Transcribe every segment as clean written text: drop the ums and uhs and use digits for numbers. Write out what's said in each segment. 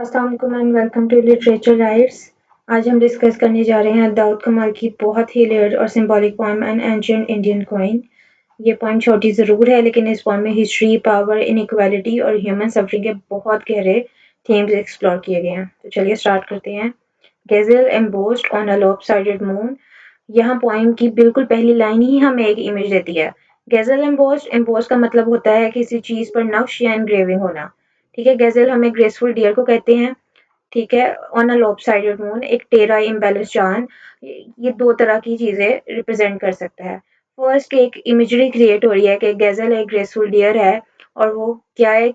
अस्सलाम वालेकुम and welcome to literature writes. आज हम डिस्कस करने जा रहे हैं दाऊद कमाल की बहुत ही लेयर्ड और symbolic poem N ancient Indian queen. ये पोएम छोटी ज़रूर है लेकिन इस पोएम में हिस्ट्री, पावर, इनइक्वालिटी और ह्यूमन सफरिंग के बहुत गहरे थीम्स एक्सप्लोर किए गए हैं। तो चलिए स्टार्ट करते हैं। Ghazal embossed on a lopsided moon. यहाँ पोएम की बिल्कुल पहली लाइन ही हमें एक इमेज देती है। गज़ल एम्बोस्ड का मतलब होता है किसी चीज़ पर नक्श या एनग्रेविंग होना। ठीक है, गज़ल हमें ग्रेसफुल डियर को कहते हैं। ठीक है, ऑन अ लॉपसाइडेड मून एक टेरा इम्बैलेंस चांद, ये दो तरह की चीजें रिप्रेजेंट कर सकता है। फर्स्ट एक इमेजरी क्रिएट हो रही है कि गजल एक ग्रेसफुल डियर है और वो क्या है,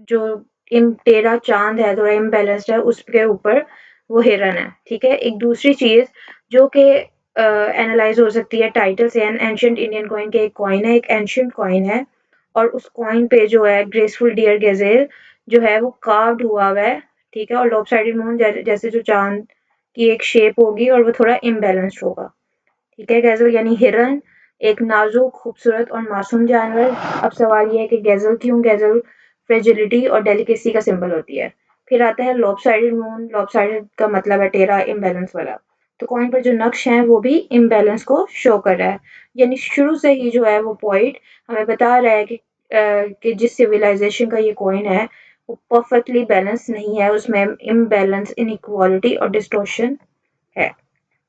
जो इन टेरा चांद है थोड़ा इम्बैलेंस्ड है उसके ऊपर वो हिरन है। ठीक है, एक दूसरी चीज जो कि एनालाइज हो सकती है टाइटल से, एन एंशियंट इंडियन कॉइन के एक कॉइन है, एक एंशियंट कॉइन है और उस कॉइन पे जो है ग्रेसफुल डियर गजेल जो है वो कार्व्ड हुआ है। ठीक है, और लॉपसाइडेड मून जैसे जो चांद की एक शेप होगी और वो थोड़ा इम्बैलेंस्ड होगा। ठीक है, गैजल यानी हिरन, एक नाजुक खूबसूरत और मासूम जानवर। अब सवाल ये है कि गैजल क्यों गैजल फ्रेजिलिटी और डेलिकेसी का सिंबल होती है। फिर आता है लॉपसाइडेड मून। लॉपसाइडेड का मतलब है टेरा, इम्बैलेंस वाला। तो कॉइन पर जो नक्श है वो भी इम्बैलेंस को शो कर रहा है। यानी शुरू से ही जो है वो पॉइंट हमें बता रहा है कि जिस सिविलाइजेशन का ये कॉइन है वो परफेक्टली बैलेंस नहीं है, उसमें इम्बैलेंस, इनइक्वालिटी और डिस्टॉर्शन है।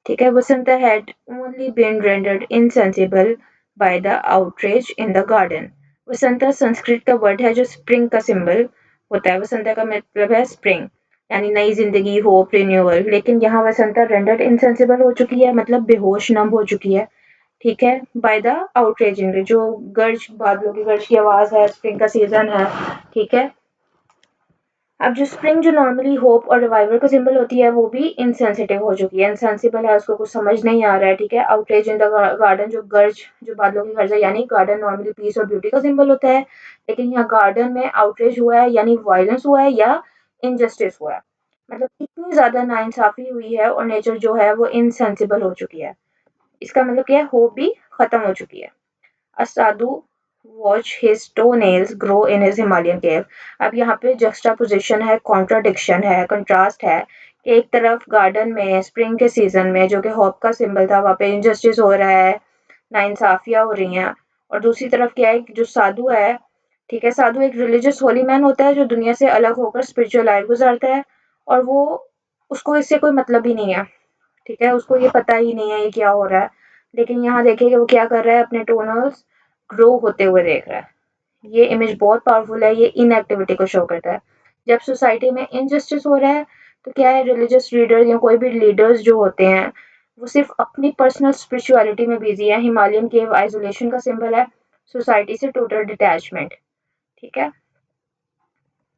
ठीक है, Vasanta had only been rendered insensible by the outrage in the garden। Vasanta Sanskrit का वर्ड है जो स्प्रिंग का सिंबल होता है। वसंता का मतलब है स्प्रिंग, यानी नई जिंदगी, होप, रिन्यूअल। लेकिन यहाँ वसंता रेंडर्ड इनसेंसिबल हो चुकी है, मतलब बेहोश, नम हो चुकी है। ठीक है, बाय द आउटरेज इन, जो गर्ज, बादलों की गर्ज की आवाज है, स्प्रिंग का सीजन है। ठीक है, अब जो स्प्रिंग जो नॉर्मली होप और रिवाइवल का सिंबल होती है वो भी इनसेंसिटिव हो चुकी है, इनसेंसिबल है, उसको कुछ समझ नहीं आ रहा है। ठीक है, आउटरेज इन द गार्डन, जो गर्ज, जो बादलों की गर्ज है, यानी गार्डन नॉर्मली पीस और ब्यूटी का सिंबल होता है, लेकिन यहाँ गार्डन में आउटरेज हुआ है यानी वायलेंस हुआ है या इनजस्टिस हुआ है। मतलब इतनी ज्यादा नाइंसाफी हुई है और नेचर जो है वो इनसेंसिबल हो चुकी है। इसका मतलब क्या है, होप भी खत्म हो चुकी है। A sadhu watch his toenails grow in his Himalayan cave। अब यहाँ पे juxtaposition है, contradiction है, contrast है कि एक तरफ गार्डन में स्प्रिंग के सीजन में जो कि होप का सिंबल था वहाँ पे इनजस्टिस हो रहा है, नाइंसाफियां हो रही हैं, और दूसरी तरफ क्या है, जो साधु है। ठीक है, साधु एक रिलीजियस होली मैन होता है जो दुनिया से अलग होकर स्पिरिचुअल लाइफ गुजारता है और वो, उसको इससे कोई मतलब ही नहीं है। ठीक है, उसको ये पता ही नहीं है ये क्या हो रहा है। लेकिन यहाँ देखिए कि वो क्या कर रहा है, अपने टोनल्स ग्रो होते हुए देख रहा है। ये इमेज बहुत पावरफुल है, ये इनएक्टिविटी को शो करता है। जब सोसाइटी में इनजस्टिस हो रहा है तो क्या है, रिलीजियस लीडर या कोई भी लीडर्स जो होते हैं वो सिर्फ अपनी पर्सनल स्पिरिचुअलिटी में बिजी है। हिमालयन केव आइसोलेशन का सिंबल है, सोसाइटी से टोटल डिटैचमेंट। ठीक है,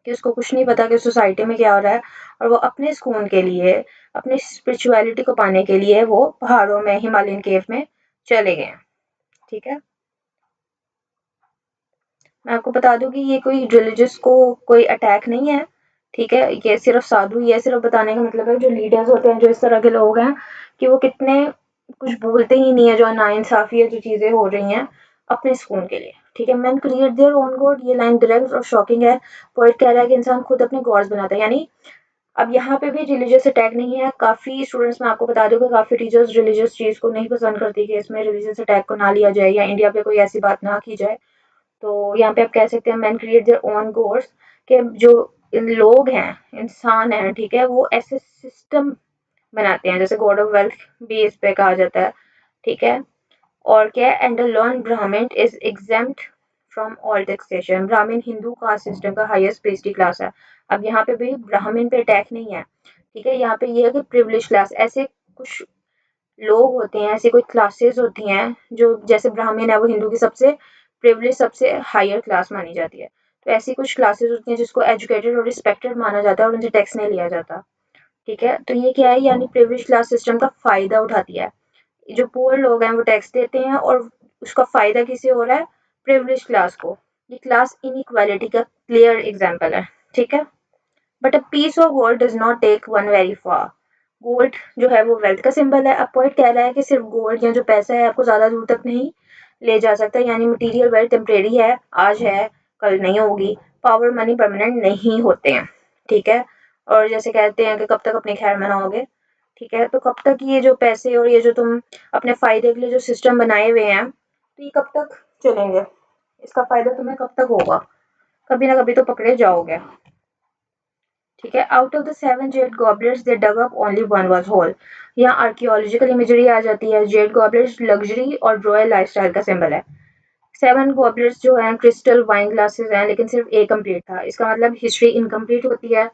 कि उसको कुछ नहीं पता कि सोसाइटी में क्या हो रहा है और वो अपने सुकून के लिए, अपनी स्पिरिचुअलिटी को पाने के लिए वो पहाड़ों में, हिमालयन केव में चले गए हैं। ठीक है, मैं आपको बता दूं कि ये कोई रिलीजियस को कोई अटैक नहीं है। ठीक है, ये सिर्फ साधु, ये सिर्फ बताने का मतलब है जो लीडर्स होते हैं, जो इस तरह के लोग हैं कि वो कितने कुछ भूलते ही नहीं है, जो नाइंसाफी है, जो चीजें हो रही हैं अपने सुकून के लिए। ठीक है, man create their own God, ये लाइन डायरेक्ट और शॉकिंग है। पोएट कह रहा है कि इंसान खुद अपने गॉड्स बनाता है। यानी अब यहाँ पे भी रिलीजियस अटैक नहीं है। काफी स्टूडेंट्स, मैं आपको बता दूं कि काफी टीचर्स रिलीजियस चीज को नहीं पसंद करती कि इसमें रिलीजियस अटैक को ना लिया जाए या इंडिया पे कोई ऐसी बात ना की जाए। तो यहाँ पे आप कह सकते हैं man create their own gods, कि जो इन लोग हैं, इंसान हैं, ठीक है, वो ऐसे सिस्टम बनाते हैं, जैसे गॉड ऑफ वेल्थ भी इस पे कहा जाता है। ठीक है, और क्या है, एंड द लर्न ब्राह्मण is exempt from all taxation. ब्राह्मण हिंदू कास्ट सिस्टम का हाईएस्ट प्रीस्टी क्लास है। अब यहाँ पे भी ब्राह्मण पे अटैक नहीं है। ठीक है, यहाँ पे ये है कि प्रिविलेज क्लास, ऐसे कुछ लोग होते हैं, ऐसी कोई क्लासेस होती हैं जो, जैसे ब्राह्मण है वो हिंदू की सबसे प्रिविलेज, सबसे हायर क्लास मानी जाती है। तो ऐसी कुछ क्लासेस होती हैं जिसको एजुकेटेड और रिस्पेक्टेड माना जाता है और उनसे टैक्स नहीं लिया जाता। ठीक है, तो ये क्या है, यानी प्रिविलेज क्लास सिस्टम का फायदा उठाती है। जो पुअर लोग हैं वो टैक्स देते हैं और उसका फायदा किसे हो रहा है, प्रिविलेज क्लास को। ये क्लास इनइक्वालिटी का क्लियर एग्जांपल है। ठीक है, but a piece of gold does not take one very far. Gold जो है वो वेल्थ का सिंबल है। अब पॉइंट कह रहा है कि सिर्फ गोल्ड या जो पैसा है आपको ज्यादा दूर तक नहीं ले जा सकता, यानी मटेरियल वेल्थ टेम्परेरी है, आज है कल नहीं होगी। पावर, मनी परमानेंट नहीं होते हैं। ठीक है, और जैसे कहते हैं कि कब तक अपनी खैर मनाओगे, ठीक है? तो कब तक ये जो पैसे और ये जो तुम अपने फ़ायदे के लिए जो सिस्टम बनाए हुए हैं, तो ये कब तक चलेंगे? इसका फ़ायदा तुम्हें कब तक होगा? कभी ना कभी तो पकड़े जाओगे, ठीक है? Out of the 7 jade goblets they dug up only one was whole. यहाँ आर्कियोलॉजिकल इमेजरी आ जाती है। जेड गॉबलेट्स लग्जरी और रॉयल लाइफस्टाइल का सिंबल है। 7 गॉबलेट्स जो हैं क्रिस्टल वाइन ग्लासेस हैं, लेकिन सिर्फ एक कंप्लीट था। इसका मतलब हिस्ट्री इनकम्प्लीट होती है।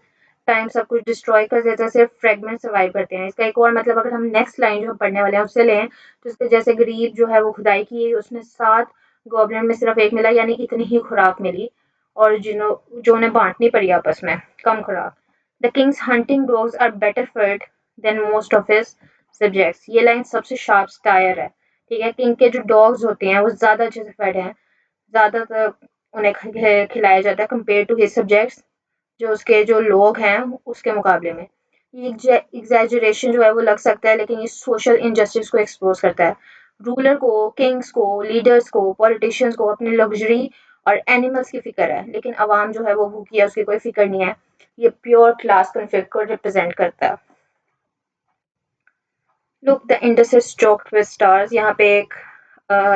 टाइम सब कुछ डिस्ट्रॉय कर देता है, सिर्फ फ्रेगमेंट सर्वाइव करते हैं। इसका एक और मतलब अगर हम नेक्स्ट लाइन जो हम पढ़ने वाले हैं उससे लें, तो उसके जैसे गरीब जो है वो खुदाई की, उसने 7 गॉबलेट में सिर्फ एक मिला, यानी इतनी ही खुराक मिली, और जो उन्हें बांटनी पड़ी आपस में, कम खुराक। The king's hunting dogs are better fed than most of his subjects. ये लाइन सबसे शार्प स्टायर है, ठीक है? किंग के जो डॉग्स होते हैं वो ज़्यादा अच्छे से फेड हैं, ज़्यादातर उन्हें खिलाया जाता है कंपेयर टू हिज सब्जेक्ट्स, जो उसके जो लोग हैं उसके मुकाबले में। ये एग्जैजरेशन जो है वो लग सकता है, लेकिन ये सोशल इनजस्टिस को एक्सपोज करता है। रूलर को, किंग्स को, लीडर्स को, पॉलिटिशियंस को अपनी लग्जरी और एनिमल्स की फिक्र है, लेकिन आवाम जो है वो भूखी है, उसकी कोई फिक्र नहीं है। ये प्योर क्लास कॉन्फ्लिक्ट को रिप्रेजेंट करता है। Look the Indus is choked with stars. यहाँ पे एक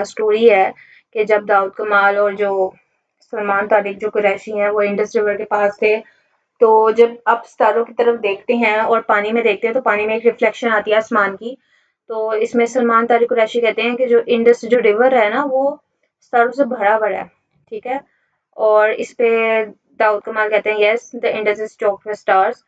स्टोरी है कि जब दाऊद कमाल और जो सलमान तारिक जो कुरैशी हैं वो इंडस रिवर के पास थे, तो जब आप सितारों की तरफ देखते हैं और पानी में देखते हैं, तो पानी में एक रिफ्लेक्शन आती है आसमान की। तो इसमें सलमान तारिक कुरैशी कहते हैं कि जो इंडस जो रिवर है ना वो सितारों से भरा भरा है, ठीक है? और इस पे दाऊद कमाल कहते हैं yes the Indus is choked with stars.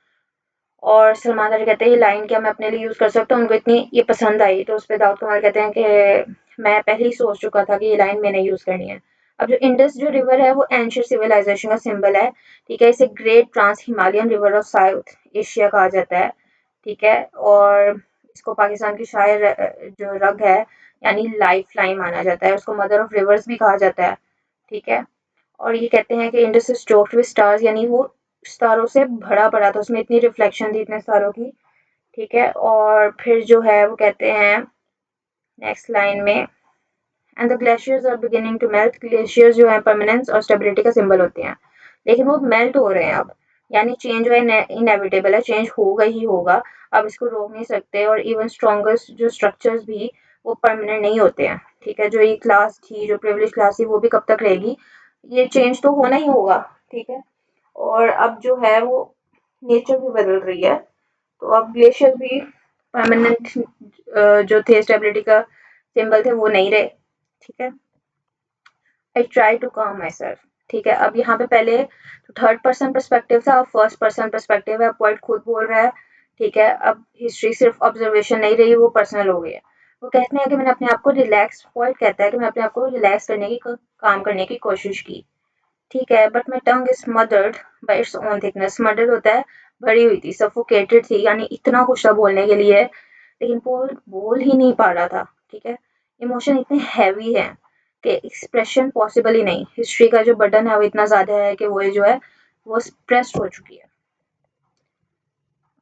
और सलमान खान कहते हैं ये लाइन क्या मैं अपने लिए यूज़ कर सकता हूँ? उनको इतनी ये पसंद आई, तो उस पे दाऊद कमाल कहते हैं कि मैं पहले ही सोच चुका था कि ये लाइन मैंने यूज़ करनी है। अब जो इंडस जो रिवर है वो एंशिएंट सिविलाइजेशन का सिंबल है, ठीक है? इसे great trans Himalayan river of South Asia कहा जाता है, ठीक है? और इसको पाकिस्तान की शायर जो रग है यानी लाइफ लाइन माना जाता है, उसको मदर ऑफ रिवर्स भी कहा जाता है, ठीक है? और ये कहते हैं कि Indus is choked with stars, यानी वो सितारों से भरा पड़ा था, उसमें इतनी रिफ्लेक्शन थी इतने सितारों की, ठीक है? और फिर जो है वो कहते हैं नेक्स्ट लाइन में, and the glaciers are beginning to melt. Glaciers जो है परमानेंस और स्टेबिलिटी का सिंबल होते हैं, लेकिन वो मेल्ट हो रहे हैं अब, यानी चेंज जो है इनएविटेबल है, चेंज होगा ही होगा, अब इसको रोक नहीं सकते। और इवन स्ट्रॉन्गेस्ट जो स्ट्रक्चर्स भी वो परमानेंट नहीं होते हैं, ठीक है? जो ये क्लास थी, जो प्रिविलेज क्लास थी, वो भी कब तक रहेगी? ये चेंज तो होना ही होगा, ठीक है? और अब जो है वो नेचर भी बदल रही है, तो अब ग्लेशियर भी परमानेंट जो थे स्टेबिलिटी का सिंबल थे वो नहीं रहे, ठीक है? आई ट्राई टू काम माई सेल्फ, ठीक है? अब यहाँ पे पहले थर्ड पर्सन पर्सपेक्टिव था, अब फर्स्ट पर्सन पर्सपेक्टिव है, पोइट खुद बोल रहा है, ठीक है? अब हिस्ट्री सिर्फ ऑब्जर्वेशन नहीं रही, वो पर्सनल हो गई है। वो कहते हैं कि मैंने अपने आप को रिलैक्स, पोइट कहता है कि मैं अपने आप को रिलैक्स करने की काम करने की कोशिश की, ठीक है? But my tongue is smothered by its own thickness. Smothered होता है भरी हुई थी, सफोकेटेड थी, यानी इतना कुछ था बोलने के लिए, लेकिन बोल ही नहीं पा रहा था, ठीक है? इमोशन इतने हैवी है कि एक्सप्रेशन पॉसिबल ही नहीं। हिस्ट्री का जो बटन है वो इतना ज़्यादा है कि वो जो है वो प्रेस्ड हो चुकी है।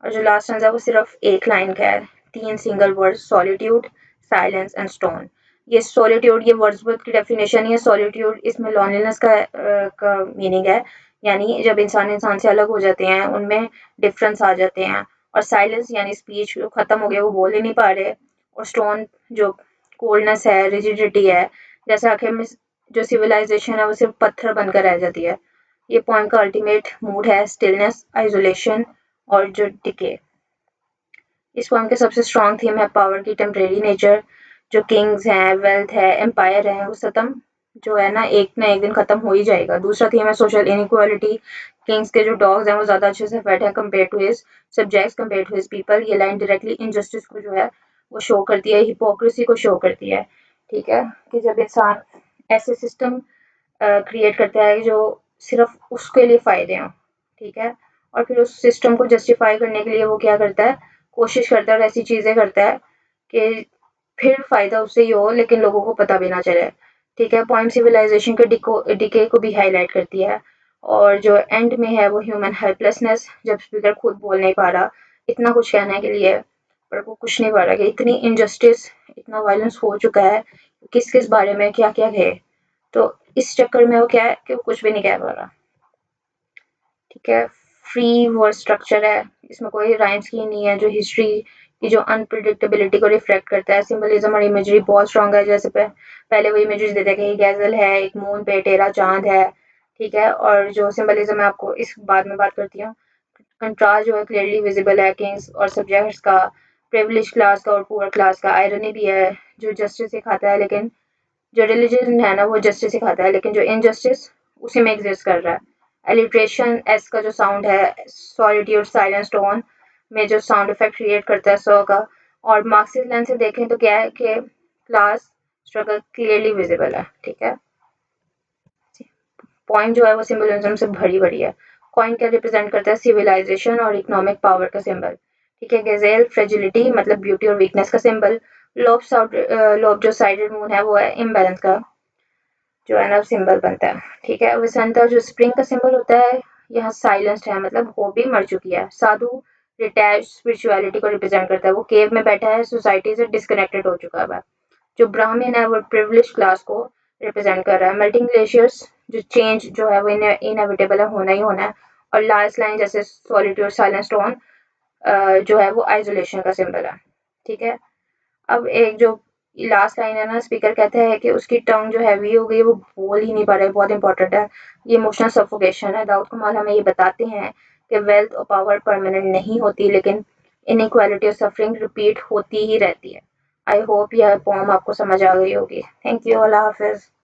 और जो लास्ट है वो सिर्फ एक लाइन का है, 3 single word, solitude, silence and stone. ये सॉलिट्यूड, ये वर्ड्सवर्थ की डेफिनेशन है। सॉलिट्यूड इसमें लॉनलीनेस का मीनिंग है, यानी जब इंसान से अलग हो जाते हैं, उनमें डिफरेंस आ जाते हैं। और साइलेंस यानी स्पीच खत्म हो गया, वो बोल ही नहीं पा रहे। और स्टोन जो कोल्डनेस है, रिजिडिटी है, जैसे आखिर में जो सिविलाइजेशन है वो सिर्फ पत्थर बनकर रह जाती है। ये पोएम का अल्टीमेट मूड है स्टिलनेस, आइसोलेशन और जो डिके। इस पोएम के सबसे स्ट्रॉन्ग थीम है पावर की टेम्परेरी नेचर। जो किंग्स हैं, वेल्थ है, एम्पायर है, वो खत्म जो है ना एक दिन खत्म हो ही जाएगा। दूसरा थीम है सोशल इनइक्वालिटी। किंग्स के जो डॉग्स हैं वो ज्यादा अच्छे से फेड है compare to his subjects, compare to his people. ये लाइन डायरेक्टली इनजस्टिस को जो है वो शो करती है, हिपोक्रेसी को शो करती है, ठीक है? कि जब इंसान ऐसे सिस्टम क्रिएट करता है जो सिर्फ उसके लिए फ़ायदे हों, ठीक है? और फिर उस सिस्टम को जस्टिफ़ाई करने के लिए वो क्या करता है, कोशिश करता है और ऐसी चीज़ें करता है कि फिर फ़ायदा उससे ही हो लेकिन लोगों को पता भी ना चले, ठीक है? पोएम सिविलाइज़ेशन के डिके को भी हाइलाइट करती है। और जो एंड में है वो ह्यूमन हेल्पलेसनेस, जब स्पीकर खुद बोल नहीं पा रहा, इतना कुछ कहने के लिए, पर वो कुछ नहीं पा रहा कि इतनी इनजस्टिस, इतना वायलेंस हो चुका है, किस-किस बारे में क्या-क्या कहे। तो इस चक्कर में वो क्या है कि वो कुछ भी नहीं कह पा रहा, ठीक है? फ्री वर्ड स्ट्रक्चर है, इसमें कोई राइम स्कीम नहीं है जो हिस्ट्री की जो अनप्रिडिक्टेबिलिटी को रिफ्लेक्ट करता है। सिंबलिज्म और इमेजरी बहुत स्ट्रॉन्ग है, जैसे पहले वो इमेजेस देते हैं कि एक गैजल है, एक मून पे टेरा चांद है, ठीक है। और जो सिंबलिज्म है आपको इस बाद में बात करती हूँ। कंट्रास्ट जो है क्लियरली विजिबल है किंग्स और सब्जेक्ट्स का, प्रिविलेज क्लास का और पुअर क्लास का। आयरनी भी है जो जस्टिस सिखाता है, लेकिन जो रिलीजन है ना वो जस्टिस सिखाता है, लेकिन जो इनजस्टिस उसी में एग्जिस्ट कर रहा है। एलिट्रेशन एस का जो साउंड है, सॉलिट्यूड साइलेंस टोन में जो साउंड इफेक्ट क्रिएट करता है सो का। और मार्क्सिस्ट लेंस से देखें तो क्या है कि क्लास स्ट्रगल क्लियरली विजिबल है, ठीक है। पॉइंट जो है वो सिंबलिज्म से भरी भरी है। कॉइन क्या रिप्रेजेंट करता है, सिविलाइजेशन और इकोनॉमिक पावर का सिंबल, ठीक है। गजेल फ्रेजिलिटी मतलब ब्यूटी और वीकनेस का सिंबल। लोब जो साइडेड मून है वो है इम्बैलेंस का जो है ना सिंबल बनता है, ठीक है। विसंता जो स्प्रिंग का सिंबल होता है, यहाँ साइलेंस्ड है मतलब वो भी मर चुकी है। साधु डिटैच स्पिरिचुअलिटी को रिप्रेजेंट करता है, वो केव में बैठा है, सोसाइटी से डिस्कनेक्टेड हो चुका है। जो ब्राह्मण है वो प्रिविलेज क्लास को रिप्रेजेंट कर रहा है। मेल्टिंग ग्लेशियर्स जो चेंज जो है वो इनएविटेबल है, होना ही होना है। और लास्ट लाइन जैसे सॉलिट्यूड साइलेंस टोन जो है वो आइसोलेशन का सिंबल है, ठीक है। अब एक जो लास्ट लाइन है ना, स्पीकर कहता है कि उसकी टंग जो हैवी हो गई, वो बोल ही नहीं पा रहा है, बहुत इंपॉर्टेंट है। ये इमोशनल सफोकेशन है। दाऊद कमाल हमें ये बताते हैं कि वेल्थ और पावर परमानेंट नहीं होती, लेकिन इनइक्वालिटी और सफरिंग रिपीट होती ही रहती है। आई होप यह पोम आपको समझ आ गई होगी। Thank you, Allah Hafiz.